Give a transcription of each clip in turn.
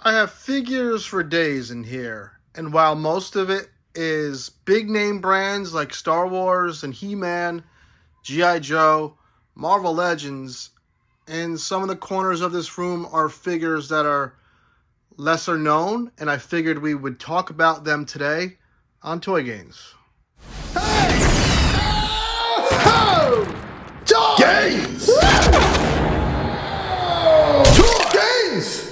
I have figures for days in here, and while most of it is big name brands like Star Wars and He-Man, G.I. Joe, Marvel Legends, and some of the corners of this room are figures that are lesser known, and I figured we would talk about them today on Toy Games. Games! Games!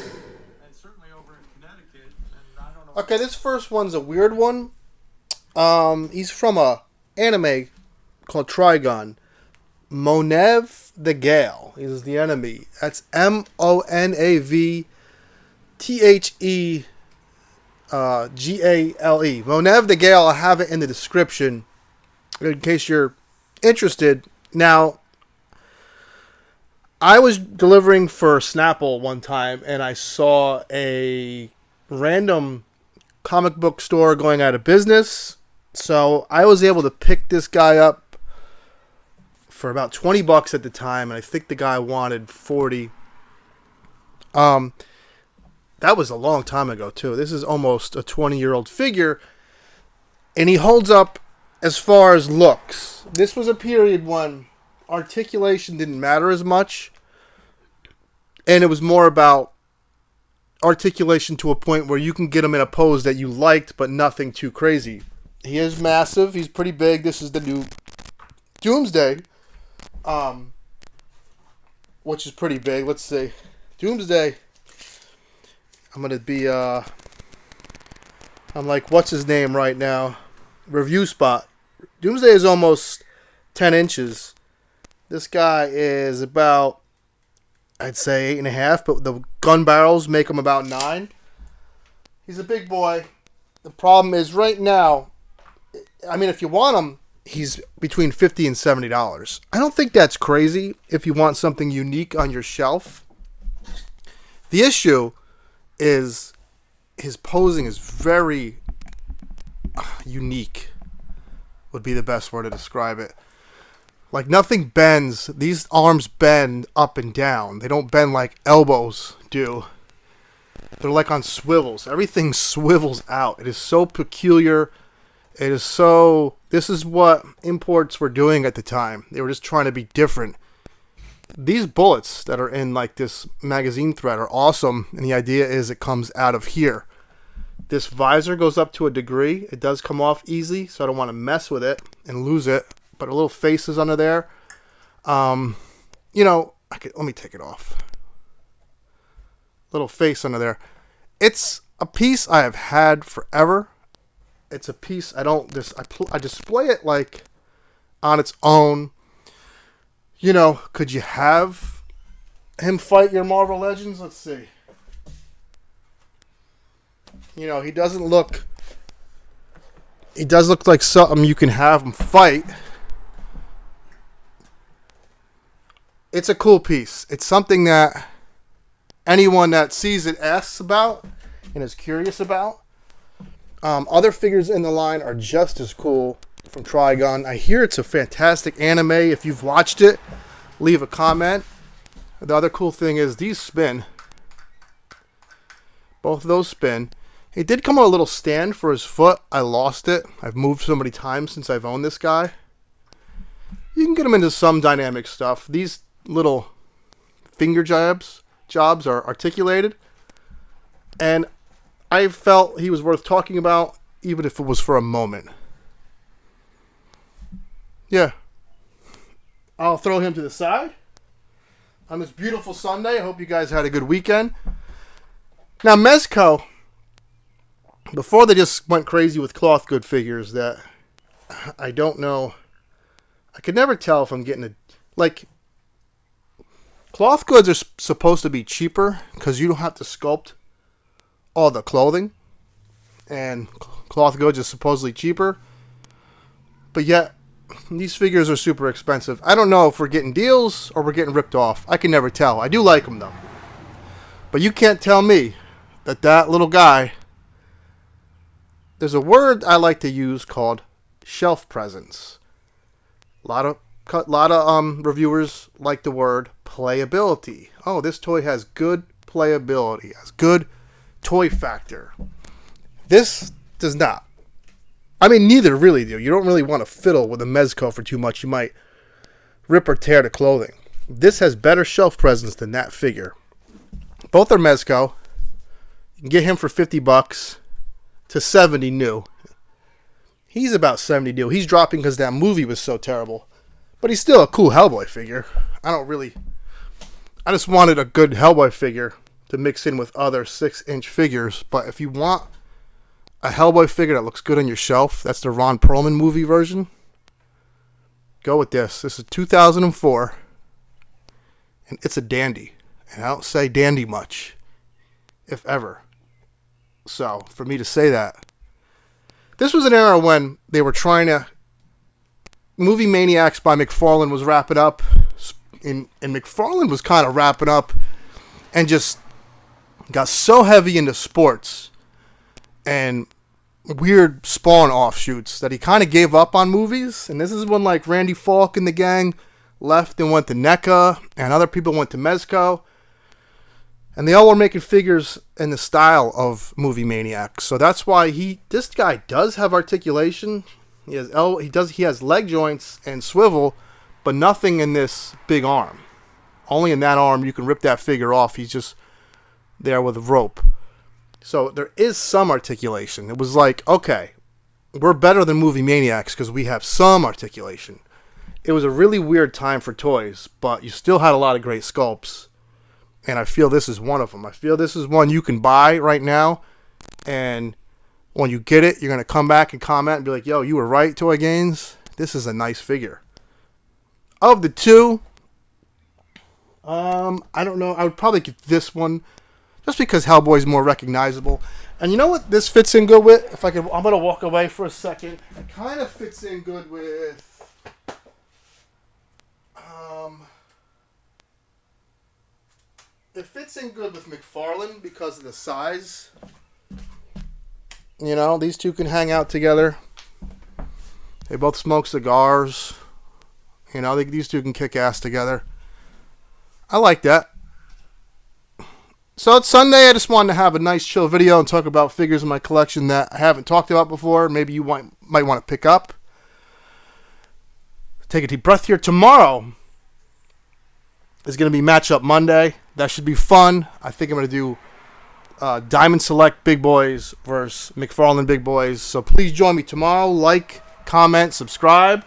Okay, this first one's a weird one. He's from a anime called Trigun. Monev the Gale. He's the enemy. That's Monavthegale. Monev the Gale. I'll have it in the description in case you're interested. Now, I was delivering for Snapple one time, and I saw a random comic book store going out of business. So I was able to pick this guy up for about $20 at the time, and I think the guy wanted 40. That was a long time ago too. This is almost a 20-year-old figure, and he holds up as far as looks. This was a period when articulation didn't matter as much, and it was more about articulation to a point where you can get him in a pose that you liked, but nothing too crazy. He is massive. He's pretty big. This is the new Doomsday, which is pretty big. Let's see. Doomsday. I'm going to be, I'm like, what's his name right now? Review spot. Doomsday is almost 10 inches. This guy is about, I'd say 8.5, but the gun barrels make him about 9. He's a big boy. The problem is right now, I mean, if you want him, he's between $50 and $70. I don't think that's crazy if you want something unique on your shelf. The issue is his posing is very unique, would be the best word to describe it. Like, nothing bends. These arms bend up and down. They don't bend like elbows do. They're like on swivels. Everything swivels out. It is so peculiar. It is so... This is what imports were doing at the time. They were just trying to be different. These bullets that are in like this magazine thread are awesome, and the idea is it comes out of here. This visor goes up to a degree. It does come off easy, so I don't want to mess with it and lose it. But a little face is under there. You know, let me take it off. Little face under there. It's a piece I have had forever. It's a piece I display it like on its own. You know, could you have him fight your Marvel Legends? Let's see. You know, he does look like something you can have him fight. It's a cool piece. It's something that anyone that sees it asks about and is curious about. Other figures in the line are just as cool from Trigun. I hear it's a fantastic anime. If you've watched it, leave a comment. The other cool thing is these spin. Both of those spin. It did come with a little stand for his foot. I lost it. I've moved so many times since I've owned this guy. You can get him into some dynamic stuff. These little finger jobs are articulated, and I felt he was worth talking about, even if it was for a moment. Yeah. I'll throw him to the side on this beautiful Sunday. I hope you guys had a good weekend. Now, Mezco, before they just went crazy with cloth good figures that I don't know. I could never tell if I'm getting a... Like, cloth goods are supposed to be cheaper because you don't have to sculpt all the clothing. And cloth goods are supposedly cheaper. But yet, these figures are super expensive. I don't know if we're getting deals or we're getting ripped off. I can never tell. I do like them, though. But you can't tell me that little guy... There's a word I like to use called shelf presence. A lot of reviewers like the word playability. Oh, this toy has good playability, has good toy factor. This does not. I mean, neither really do. You don't really want to fiddle with a Mezco for too much. You might rip or tear the clothing. This has better shelf presence than that figure. Both are Mezco. You can get him for $50 to $70 new. He's about $70 new. He's dropping because that movie was so terrible. But he's still a cool Hellboy figure. I just wanted a good Hellboy figure to mix in with other 6-inch figures. But if you want a Hellboy figure that looks good on your shelf, that's the Ron Perlman movie version, go with this. This is 2004. And it's a dandy. And I don't say dandy much, if ever. So, for me to say that. This was an era when they were trying to... Movie Maniacs by McFarlane was wrapping up. And McFarlane was kind of wrapping up. And just got so heavy into sports. And weird Spawn offshoots that he kind of gave up on movies. And this is when like Randy Falk and the gang left and went to NECA. And other people went to Mezco. And they all were making figures in the style of Movie Maniacs. So that's why this guy does have articulation. He has leg joints and swivel, but nothing in this big arm. Only in that arm you can rip that figure off. He's just there with a rope. So there is some articulation. It was like, okay, we're better than Movie Maniacs because we have some articulation. It was a really weird time for toys, but you still had a lot of great sculpts. And I feel this is one of them. I feel this is one you can buy right now. And when you get it, you're going to come back and comment and be like, yo, you were right, Toy Gains. This is a nice figure. Of the two, I don't know. I would probably get this one just because Hellboy's more recognizable. And you know what this fits in good with? I'm going to walk away for a second. It kind of fits in good with... It fits in good with McFarlane because of the size. You know, these two can hang out together. They both smoke cigars. You know, these two can kick ass together. I like that. So it's Sunday. I just wanted to have a nice chill video and talk about figures in my collection that I haven't talked about before. Maybe you might want to pick up. Take a deep breath here. Tomorrow is going to be Matchup Monday. That should be fun. I think I'm going to do Diamond Select Big Boys versus McFarlane Big Boys. So please join me tomorrow. Like, comment, subscribe.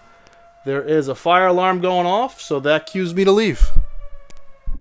There is a fire alarm going off, so that cues me to leave.